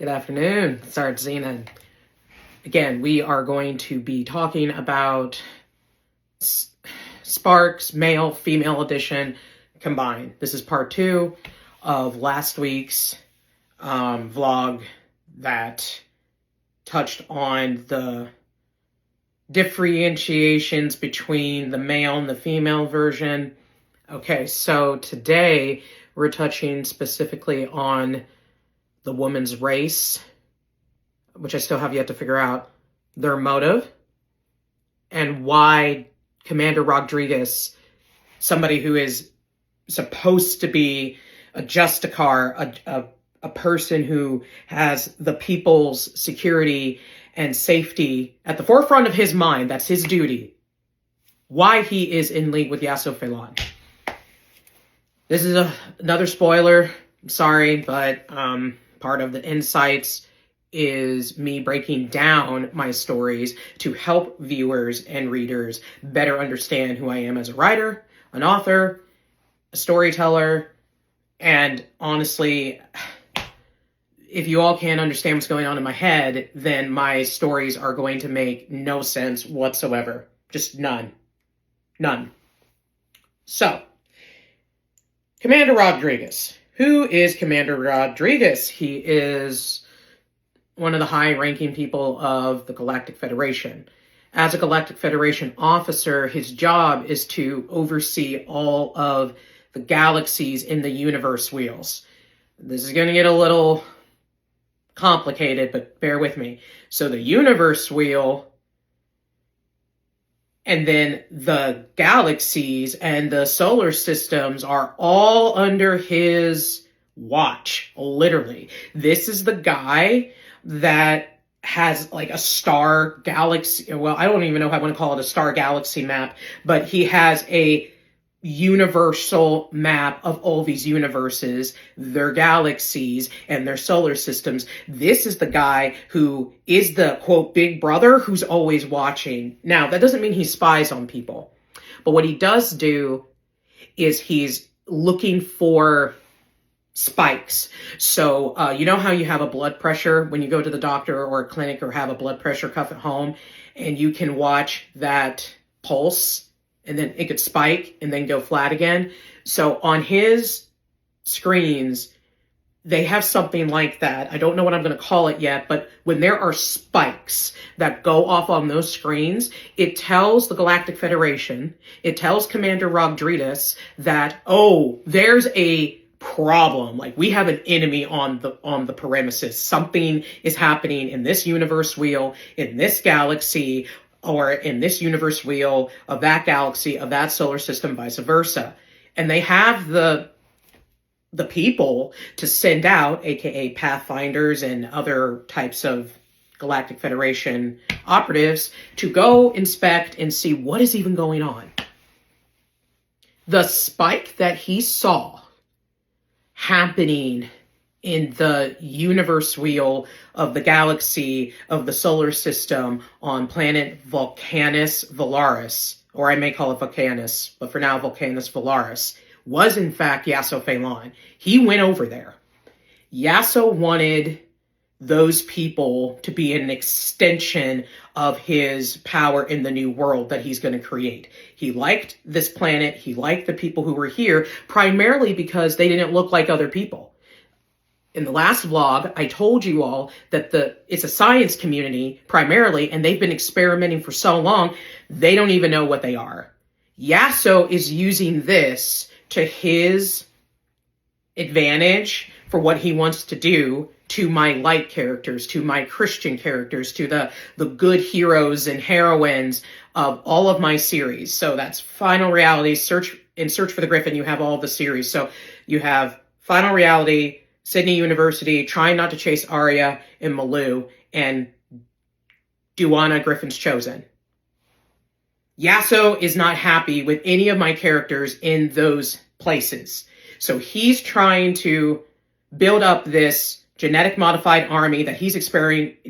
Good afternoon, it's Artzenin. Again, we are going to be talking about Sparks, male, female edition combined. This is part 2 of last week's vlog that touched on the differentiations between the male and the female version. Okay, so today we're touching specifically on the woman's race, which I still have yet to figure out, their motive, and why Commander Rodriguez, somebody who is supposed to be a Justicar, a person who has the people's security and safety at the forefront of his mind, that's his duty, why he is in league with Yaso Phelan. This is another spoiler, I'm sorry, but part of the insights is me breaking down my stories to help viewers and readers better understand who I am as a writer, an author, a storyteller, and honestly, if you all can't understand what's going on in my head, then my stories are going to make no sense whatsoever. Just none. None. So, Commander Rodriguez. Who is Commander Rodriguez? He is one of the high-ranking people of the Galactic Federation. As a Galactic Federation officer, his job is to oversee all of the galaxies in the universe wheels. This is going to get a little complicated, but bear with me. So the universe wheel, and then the galaxies and the solar systems are all under his watch, literally. This is the guy that has like a star galaxy. Well, I don't even know if I want to call it a star galaxy map, but he has a universal map of all these universes, their galaxies, and their solar systems. This is the guy who is the, quote, big brother who's always watching. Now, that doesn't mean he spies on people, but what he does do is he's looking for spikes. So, you know how you have a blood pressure when you go to the doctor or a clinic or have a blood pressure cuff at home, and you can watch that pulse and then it could spike and then go flat again. So on his screens, they have something like that. I don't know what I'm going to call it yet, but when there are spikes that go off on those screens, it tells the Galactic Federation, it tells Commander Rodriguez that, oh, there's a problem. Like, we have an enemy on the premises. Something is happening in this universe wheel, in this galaxy, or in this universe wheel of that galaxy, of that solar system, vice versa. And they have the people to send out, aka Pathfinders and other types of Galactic Federation operatives, to go inspect and see what is even going on. The spike that he saw happening in the universe wheel of the galaxy of the solar system on planet Vulcanus Valaris, or I may call it Vulcanus, but for now Vulcanus Valaris, was in fact Yaso Phelan. He went over there. Yaso wanted those people to be an extension of his power in the new world that he's going to create. He liked this planet, he liked the people who were here, primarily because they didn't look like other people. In the last vlog, I told you all that it's a science community, primarily, and they've been experimenting for so long, they don't even know what they are. Yaso is using this to his advantage for what he wants to do to my light characters, to my Christian characters, to the good heroes and heroines of all of my series. So that's Final Reality, Search for the Griffin, you have all the series. So you have Final Reality, Sydney University, Trying Not to Chase Arya and Malou, and Duana Griffin's Chosen. Yaso is not happy with any of my characters in those places. So he's trying to build up this genetic modified army that he's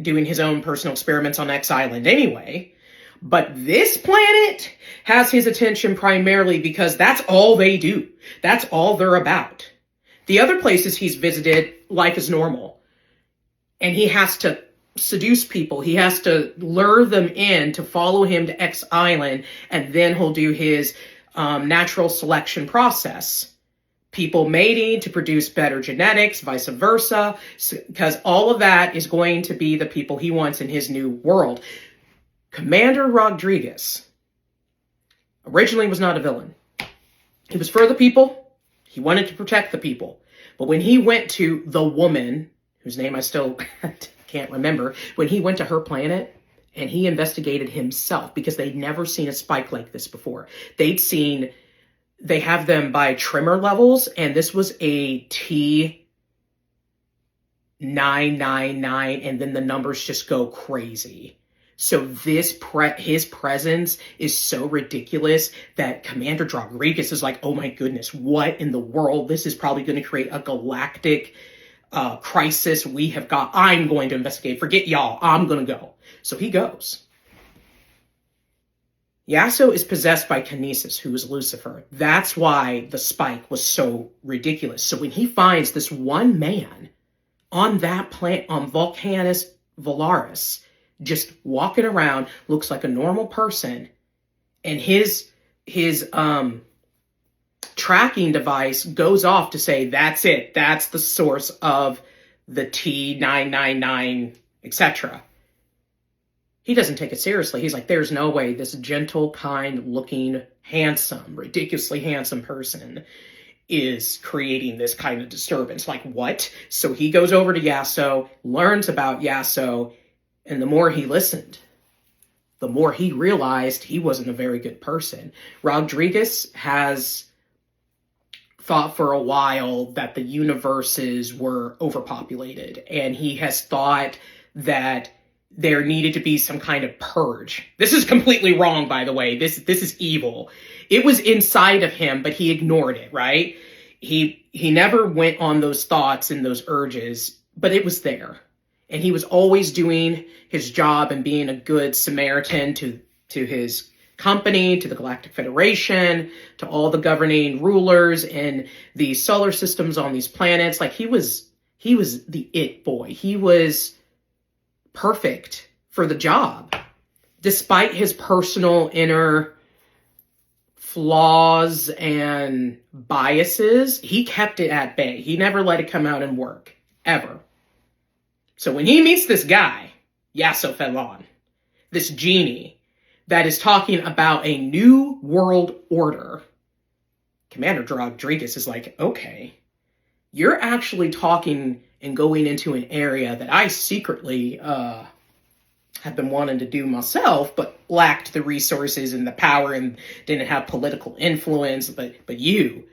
doing his own personal experiments on X Island anyway. But this planet has his attention primarily because that's all they do. That's all they're about. The other places he's visited, life is normal. And he has to seduce people. He has to lure them in to follow him to X Island, and then he'll do his natural selection process. People mating to produce better genetics, vice versa, because all of that is going to be the people he wants in his new world. Commander Rodriguez originally was not a villain. He was for the people. He wanted to protect the people. But when he went to the woman, whose name I still can't remember, when he went to her planet and he investigated himself, because they'd never seen a spike like this before. They have them by trimmer levels, and this was a T999, and then the numbers just go crazy. So his presence is so ridiculous that Commander Rodriguez is like, oh my goodness, what in the world? This is probably going to create a galactic crisis. I'm going to investigate. Forget y'all. I'm going to go. So he goes. Yasso is possessed by Kinesis, who is Lucifer. That's why the spike was so ridiculous. So when he finds this one man on that planet, on Vulcanus Valaris, just walking around, looks like a normal person, and his tracking device goes off to say, that's it. That's the source of the T999, etc. He doesn't take it seriously. He's like, there's no way this gentle, kind-looking, handsome, ridiculously handsome person is creating this kind of disturbance. Like, what? So he goes over to Yasso, learns about Yasso, and the more he listened, the more he realized he wasn't a very good person. Rodriguez has thought for a while that the universes were overpopulated, and he has thought that there needed to be some kind of purge. This is completely wrong, by the way. This is evil. It was inside of him, but he ignored it, right? He never went on those thoughts and those urges, but it was there. And he was always doing his job and being a good Samaritan to his company, to the Galactic Federation, to all the governing rulers in the solar systems on these planets. Like, he was the it boy. He was perfect for the job. Despite his personal inner flaws and biases, he kept it at bay. He never let it come out and work, ever. So when he meets this guy, Yasso Felon, this genie that is talking about a new world order, Commander Rodriguez is like, okay, you're actually talking and going into an area that I secretly have been wanting to do myself, but lacked the resources and the power and didn't have political influence. But you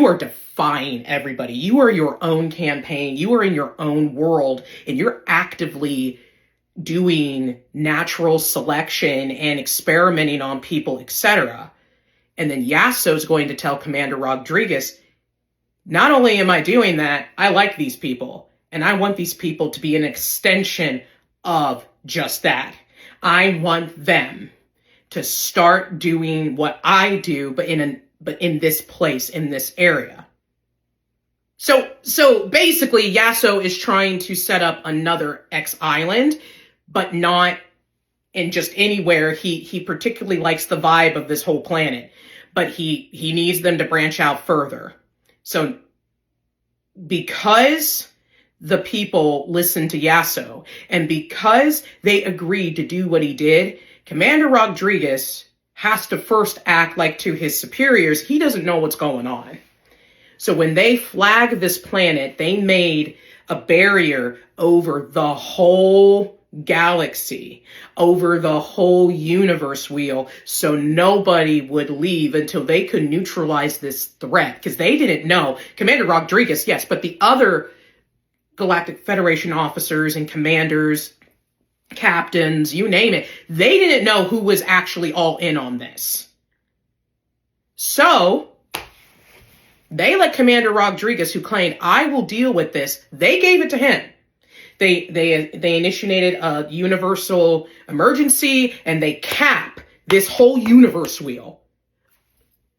are defying everybody. You are your own campaign. You are in your own world, and you're actively doing natural selection and experimenting on people, etc. And then Yasso's going to tell Commander Rodriguez, not only am I doing that, I like these people. And I want these people to be an extension of just that. I want them to start doing what I do, but in this place, in this area. So basically, Yasso is trying to set up another X Island, but not in just anywhere. He particularly likes the vibe of this whole planet, but he needs them to branch out further. So because the people listened to Yasso, and because they agreed to do what he did, Commander Rodriguez has to first act like to his superiors, he doesn't know what's going on. So when they flagged this planet, they made a barrier over the whole galaxy, over the whole universe wheel, so nobody would leave until they could neutralize this threat. Because they didn't know. Commander Rodriguez, yes, but the other Galactic Federation officers and commanders, captains, you name it, they didn't know who was actually all in on this. So they let Commander Rodriguez, who claimed, I will deal with this, they gave it to him. They initiated a universal emergency, and they cap this whole universe wheel.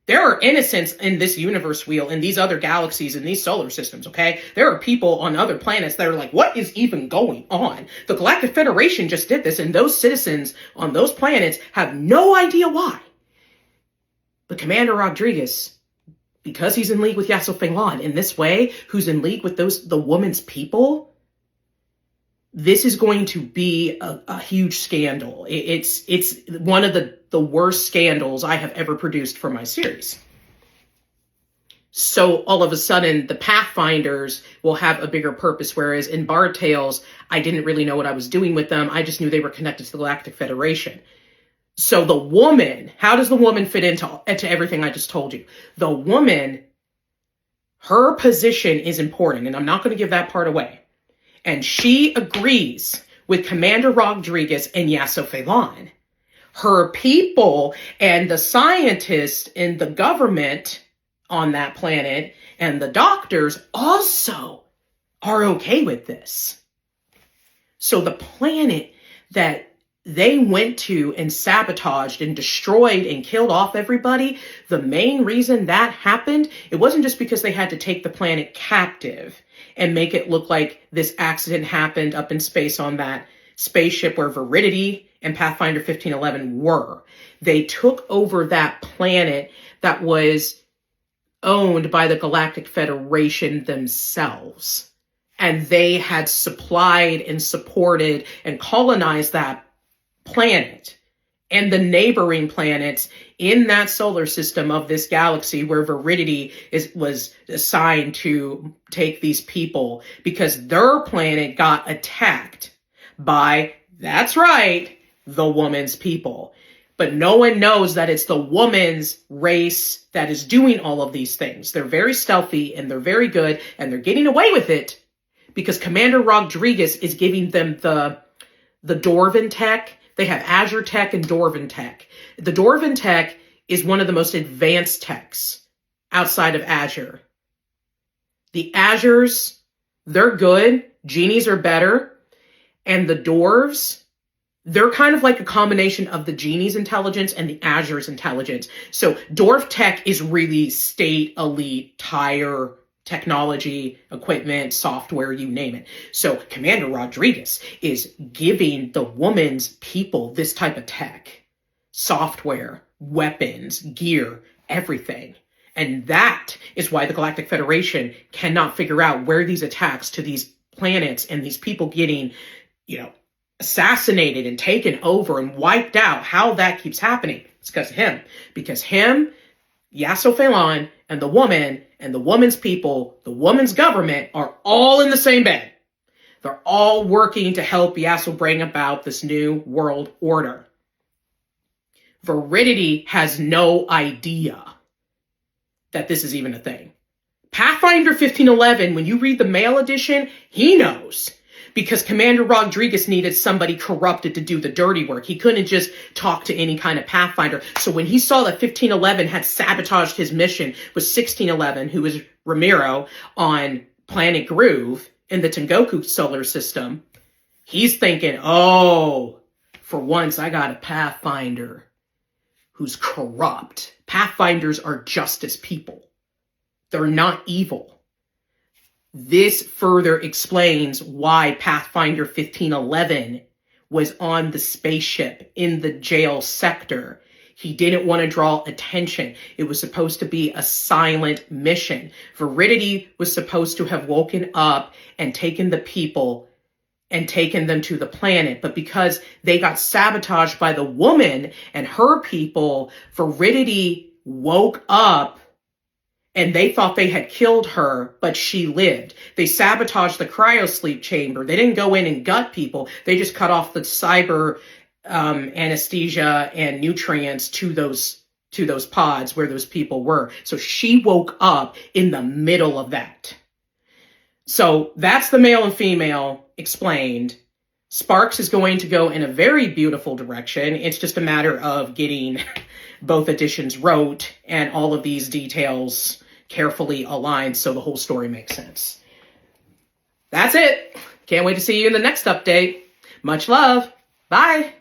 There are innocents in this universe wheel, in these other galaxies, in these solar systems, okay? There are people on other planets that are like, what is even going on? The Galactic Federation just did this, and those citizens on those planets have no idea why. But Commander Rodriguez, because he's in league with Yasser Fenglan in this way, who's in league with the woman's people, this is going to be a huge scandal. It's one of the worst scandals I have ever produced for my series. So all of a sudden, the Pathfinders will have a bigger purpose, whereas in Bard Tales, I didn't really know what I was doing with them. I just knew they were connected to the Galactic Federation. So the woman, how does the woman fit into everything I just told you? The woman, her position is important, and I'm not going to give that part away. And she agrees with Commander Rodriguez and Yasser Fenglan. Her people and the scientists in the government on that planet and the doctors also are okay with this. So the planet that they went to and sabotaged and destroyed and killed off everybody, the main reason that happened, it wasn't just because they had to take the planet captive and make it look like this accident happened up in space on that spaceship where Virity and Pathfinder 1511 were. They took over that planet that was owned by the Galactic Federation themselves. And they had supplied and supported and colonized that planet and the neighboring planets in that solar system of this galaxy where Virity was assigned to take these people, because their planet got attacked by, that's right, the woman's people. But no one knows that it's the woman's race that is doing all of these things. They're very stealthy and they're very good and they're getting away with it because Commander Rodriguez is giving them the Dwarven tech. They have Azure tech and Dwarven tech. The Dwarven tech is one of the most advanced techs outside of Azure. The Azures, they're good. Genies are better. And the Dwarves, they're kind of like a combination of the Genie's intelligence and the Azure's intelligence. So Dwarf tech is really state elite tire technology, equipment, software, you name it. So Commander Rodriguez is giving the woman's people this type of tech, software, weapons, gear, everything. And that is why the Galactic Federation cannot figure out where these attacks to these planets and these people getting, assassinated and taken over and wiped out, how that keeps happening. It's because of him. Because him, Yasser Fenglan, and the woman's people, the woman's government are all in the same bed. They're all working to help Yasser bring about this new world order. Virity has no idea that this is even a thing. Pathfinder 1511, when you read the male edition, he knows. Because Commander Rodriguez needed somebody corrupted to do the dirty work. He couldn't just talk to any kind of Pathfinder. So when he saw that 1511 had sabotaged his mission with 1611, who was Ramiro on planet Groove in the Tengoku solar system, he's thinking, oh, for once I got a Pathfinder who's corrupt. Pathfinders are justice people. They're not evil. This further explains why Pathfinder 1511 was on the spaceship in the jail sector. He didn't want to draw attention. It was supposed to be a silent mission. Virity was supposed to have woken up and taken the people and taken them to the planet. But because they got sabotaged by the woman and her people, Virity woke up and they thought they had killed her, but she lived. They sabotaged the cryosleep chamber. They didn't go in and gut people. They just cut off the cyber anesthesia and nutrients to those pods where those people were. So she woke up in the middle of that. So that's the male and female explained. Sparks is going to go in a very beautiful direction. It's just a matter of getting both editions wrote and all of these details carefully aligned so the whole story makes sense. That's it. Can't wait to see you in the next update. Much love. Bye.